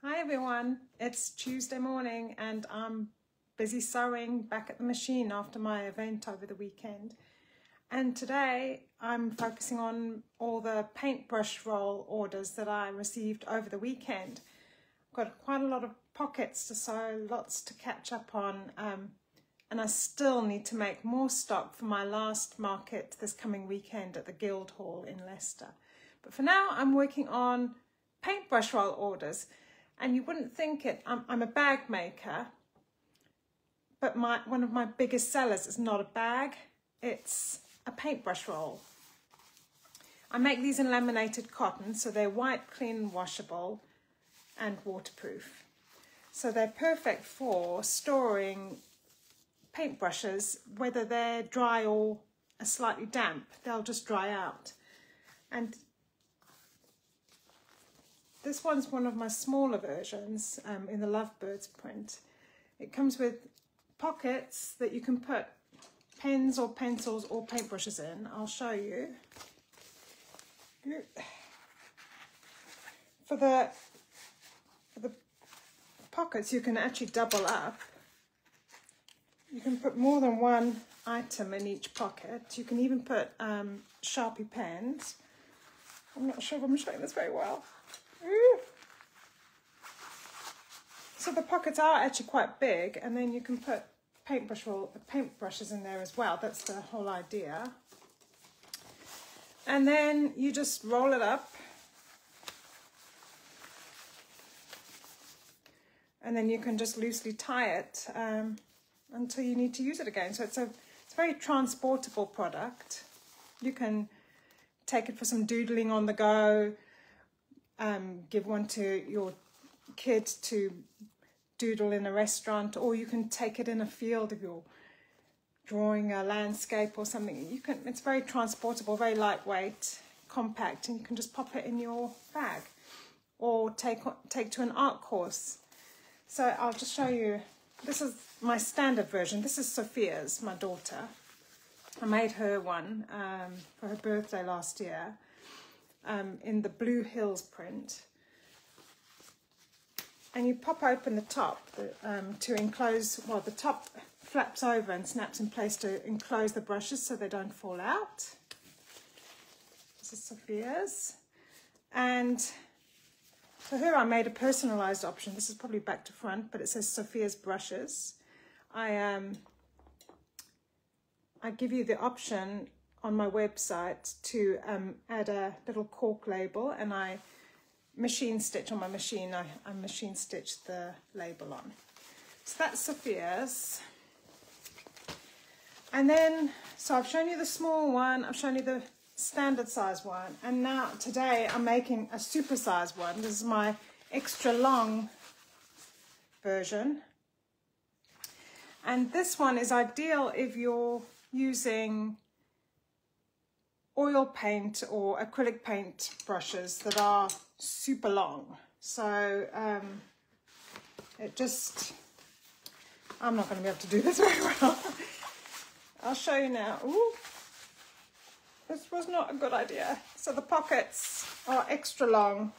Hi everyone, it's Tuesday morning and I'm busy sewing back at the machine after my event over the weekend. And today I'm focusing on all the paintbrush roll orders that I received over the weekend. I've got quite a lot of pockets to sew, lots to catch up on, and I still need to make more stock for my last market this coming weekend at the Guildhall in Leicester. But for now I'm working on paintbrush roll orders. And you wouldn't think it, I'm a bag maker, but one of my biggest sellers is not a bag, it's a paintbrush roll. I make these in laminated cotton, so they're white, clean, washable and waterproof. So they're perfect for storing paintbrushes, whether they're dry or slightly damp, they'll just dry out. And this one's one of my smaller versions in the Lovebirds print. It comes with pockets that you can put pens or pencils or paintbrushes in. I'll show you. For the pockets, you can actually double up. You can put more than one item in each pocket. You can even put Sharpie pens. I'm not sure if I'm showing this very well. So the pockets are actually quite big, and then you can put paintbrushes in there as well. That's the whole idea. And then you just roll it up, and then you can just loosely tie it until you need to use it again. So it's a very transportable product. You can take it for some doodling on the go. Give one to your kid to doodle in a restaurant, or you can take it in a field if you're drawing a landscape or something. It's very transportable, very lightweight, compact, and you can just pop it in your bag or take to an art course. So I'll just show you. This is my standard version. This is Sophia's, my daughter. I made her one for her birthday last year. In the Blue Hills print, and you pop open the top to enclose, well, the top flaps over and snaps in place to enclose the brushes so they don't fall out. This is Sophia's, and for her I made a personalized option. This is probably back to front, but it says Sophia's brushes. I give you the option on my website to add a little cork label, and I machine stitch on my machine. I machine stitch the label on. So that's Sophia's. And then, so I've shown you the small one, I've shown you the standard size one, and now today I'm making a super size one. This is my extra long version. And this one is ideal if you're using oil paint or acrylic paint brushes that are super long. So I'm not going to be able to do this very well. I'll show you now. Ooh, this was not a good idea. So the pockets are extra long.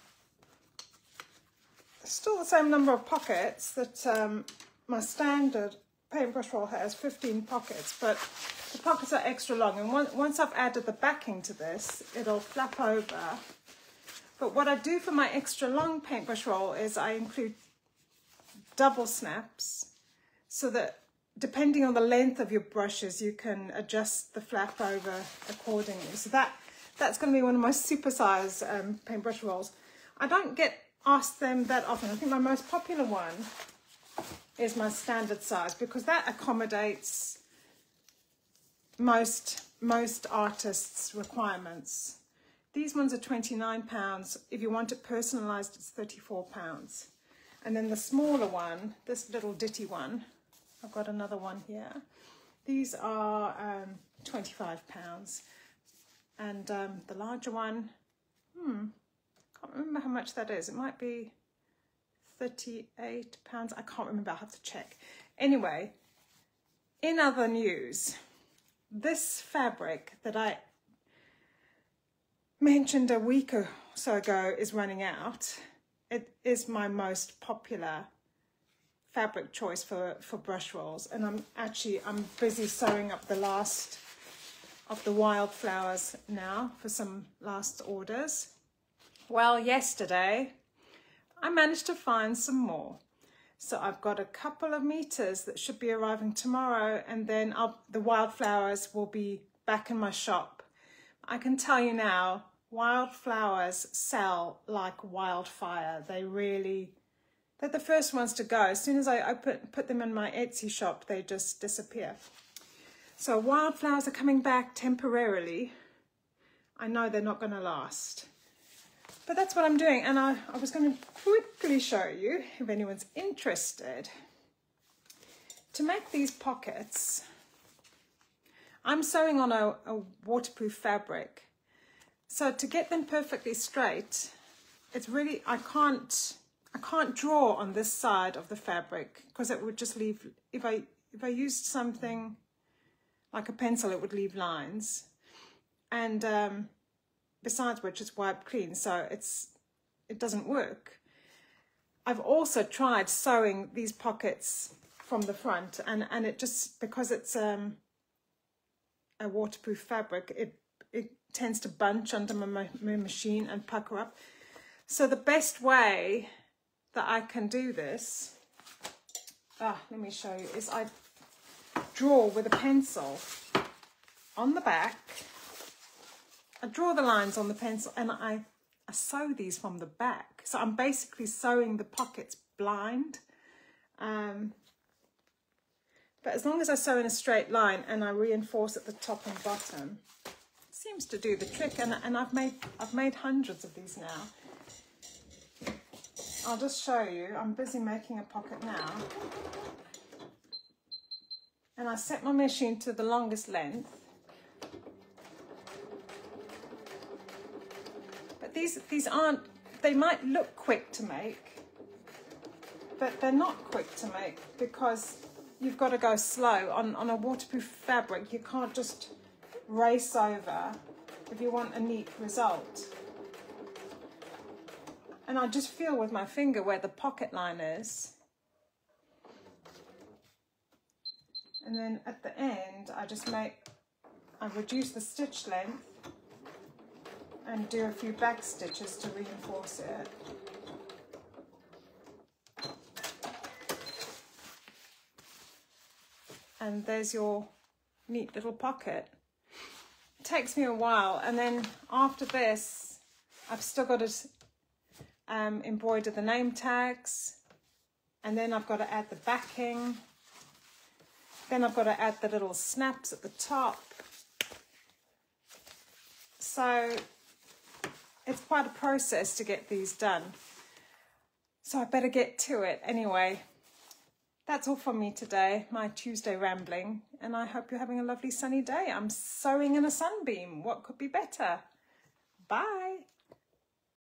Still the same number of pockets that my standard paintbrush roll has, 15 pockets, but the pockets are extra long, and once I've added the backing to this, it'll flap over. But what I do for my extra long paintbrush roll is I include double snaps, so that depending on the length of your brushes, you can adjust the flap over accordingly. So that's going to be one of my super size paintbrush rolls. I don't get asked them that often. I think my most popular one is my standard size, because that accommodates most artists' requirements. These ones are £29. If you want it personalised, it's £34. And then the smaller one, this little ditty one, I've got another one here. These are £25. And the larger one, can't remember how much that is. It might be £38. I can't remember, I'll have to check. Anyway, in other news, this fabric that I mentioned a week or so ago is running out. it is my most popular fabric choice for brush rolls. And I'm busy sewing up the last of the wildflowers now for some last orders. Well, yesterday I managed to find some more. So I've got a couple of meters that should be arriving tomorrow, and then the wildflowers will be back in my shop. I can tell you now, wildflowers sell like wildfire. They're the first ones to go. As soon as I put them in my Etsy shop, they just disappear. So wildflowers are coming back temporarily. I know they're not going to last. But that's what I'm doing, and I was going to quickly show you, if anyone's interested, to make these pockets. I'm sewing on a waterproof fabric, so to get them perfectly straight, it's really, I can't draw on this side of the fabric because it would just leave, if I used something like a pencil, it would leave lines, and besides which it's wiped clean, so it doesn't work. I've also tried sewing these pockets from the front, and it just, because it's a waterproof fabric, it tends to bunch under my machine and pucker up. So the best way that I can do this, let me show you, is I draw with a pencil on the back. I draw the lines on the pencil, and I sew these from the back. So I'm basically sewing the pockets blind. But as long as I sew in a straight line and I reinforce at the top and bottom, it seems to do the trick. And I've made hundreds of these now. I'll just show you. I'm busy making a pocket now. And I set my machine to the longest length. These aren't, they might look quick to make, but they're not quick to make because you've got to go slow. On a waterproof fabric, you can't just race over if you want a neat result. And I just feel with my finger where the pocket line is. And then at the end, I reduce the stitch length and do a few back stitches to reinforce it. And there's your neat little pocket. It takes me a while, and then after this, I've still got to embroider the name tags, and then I've got to add the backing. Then I've got to add the little snaps at the top. So it's quite a process to get these done. So I better get to it. Anyway, that's all from me today, my Tuesday rambling, and I hope you're having a lovely sunny day. I'm sewing in a sunbeam. What could be better? Bye.